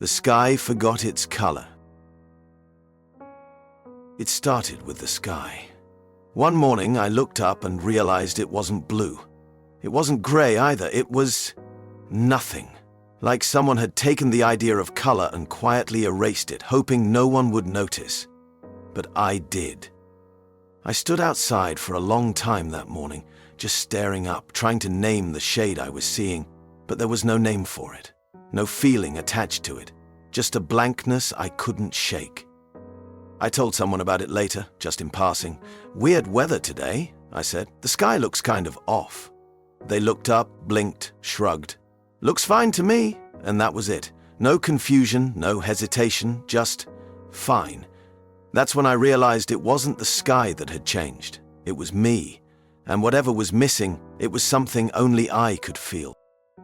The sky forgot its color. It started with the sky. One morning I looked up and realized it wasn't blue. It wasn't gray either, it was nothing. Like someone had taken the idea of color and quietly erased it, hoping no one would notice. But I did. I stood outside for a long time that morning, just staring up, trying to name the shade I was seeing, but there was no name for it. No feeling attached to it, just a blankness I couldn't shake. I told someone about it later, just in passing. "Weird weather today," I said. "The sky looks kind of off." They looked up, blinked, shrugged. "Looks fine to me," and that was it. No confusion, no hesitation, just fine. That's when I realized it wasn't the sky that had changed. It was me. And whatever was missing, it was something only I could feel.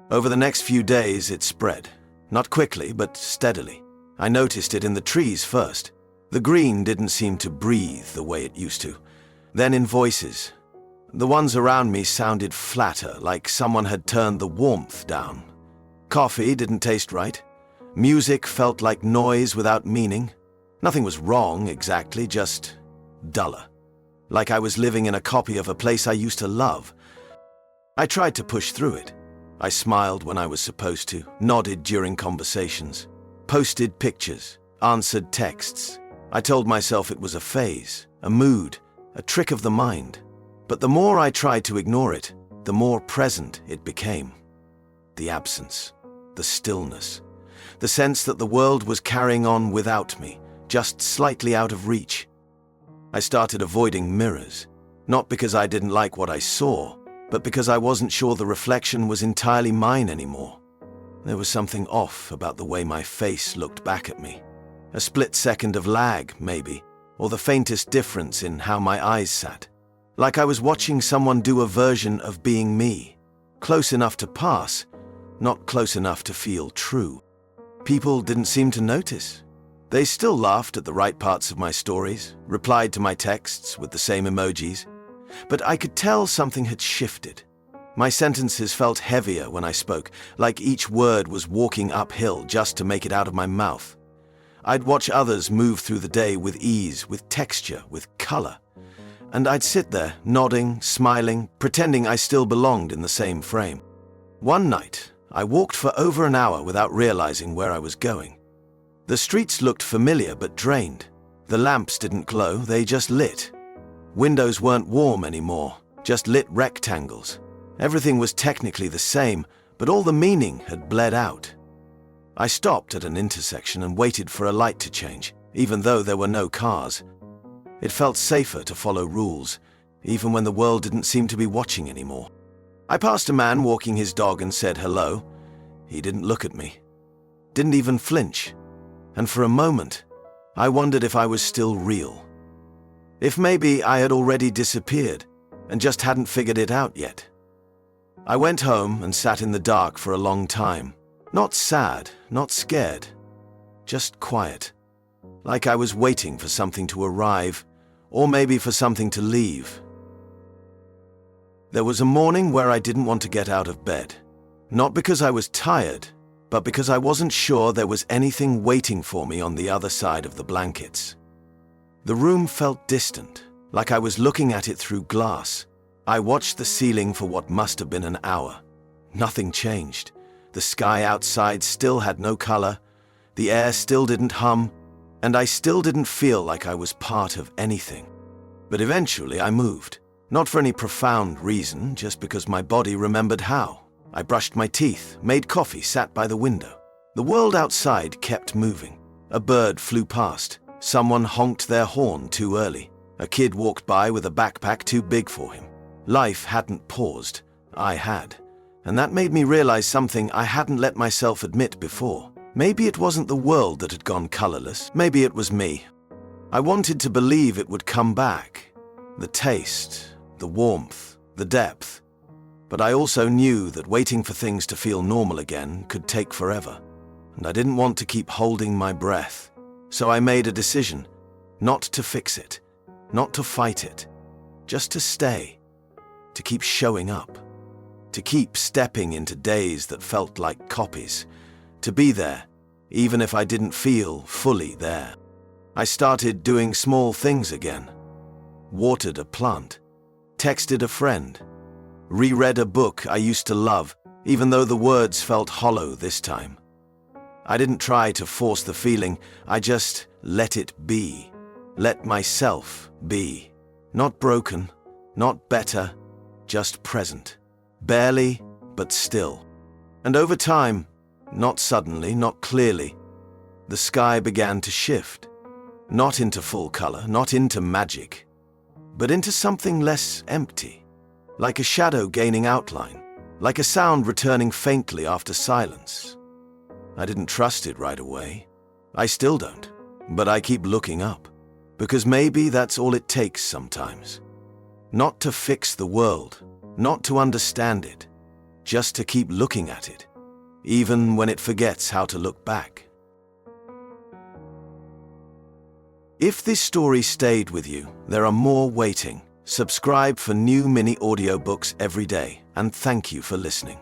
Over the next few days, it spread. Not quickly, but steadily. I noticed it in the trees first. The green didn't seem to breathe the way it used to. Then in voices. The ones around me sounded flatter, like someone had turned the warmth down. Coffee didn't taste right. Music felt like noise without meaning. Nothing was wrong exactly, just duller. Like I was living in a copy of a place I used to love. I tried to push through it. I smiled when I was supposed to, nodded during conversations, posted pictures, answered texts. I told myself it was a phase, a mood, a trick of the mind. But the more I tried to ignore it, the more present it became. The absence, the stillness, the sense that the world was carrying on without me, just slightly out of reach. I started avoiding mirrors, not because I didn't like what I saw, but because I wasn't sure the reflection was entirely mine anymore. There was something off about the way my face looked back at me. A split second of lag, maybe, or the faintest difference in how my eyes sat. Like I was watching someone do a version of being me, close enough to pass, not close enough to feel true. People didn't seem to notice. They still laughed at the right parts of my stories, replied to my texts with the same emojis. But I could tell something had shifted. My sentences felt heavier when I spoke, like each word was walking uphill just to make it out of my mouth. I'd watch others move through the day with ease, with texture, with color. And I'd sit there, nodding, smiling, pretending I still belonged in the same frame. One night, I walked for over an hour without realizing where I was going. The streets looked familiar but drained. The lamps didn't glow, they just lit. Windows weren't warm anymore, just lit rectangles. Everything was technically the same, but all the meaning had bled out. I stopped at an intersection and waited for a light to change, even though there were no cars. It felt safer to follow rules, even when the world didn't seem to be watching anymore. I passed a man walking his dog and said hello. He didn't look at me, didn't even flinch. And for a moment, I wondered if I was still real. If maybe I had already disappeared and just hadn't figured it out yet. I went home and sat in the dark for a long time. Not sad, not scared, just quiet. Like I was waiting for something to arrive, or maybe for something to leave. There was a morning where I didn't want to get out of bed. Not because I was tired, but because I wasn't sure there was anything waiting for me on the other side of the blankets. The room felt distant, like I was looking at it through glass. I watched the ceiling for what must have been an hour. Nothing changed. The sky outside still had no color, the air still didn't hum, and I still didn't feel like I was part of anything. But eventually I moved. Not for any profound reason, just because my body remembered how. I brushed my teeth, made coffee, sat by the window. The world outside kept moving. A bird flew past. Someone honked their horn too early. A kid walked by with a backpack too big for him. Life hadn't paused. I had. And that made me realize something I hadn't let myself admit before. Maybe it wasn't the world that had gone colorless. Maybe it was me. I wanted to believe it would come back. The taste, the warmth, the depth. But I also knew that waiting for things to feel normal again could take forever. And I didn't want to keep holding my breath. So I made a decision. Not to fix it. Not to fight it. Just to stay. To keep showing up. To keep stepping into days that felt like copies. To be there, even if I didn't feel fully there. I started doing small things again. Watered a plant, texted a friend, reread a book I used to love, even though the words felt hollow this time. I didn't try to force the feeling, I just let it be. Let myself be. Not broken, not better, just present. Barely, but still. And over time, not suddenly, not clearly, the sky began to shift. Not into full color, not into magic, but into something less empty. Like a shadow gaining outline, like a sound returning faintly after silence. I didn't trust it right away. I still don't, but I keep looking up, because maybe that's all it takes sometimes. Not to fix the world, not to understand it, just to keep looking at it, even when it forgets how to look back. If this story stayed with you, there are more waiting. Subscribe for new mini audiobooks every day, and thank you for listening.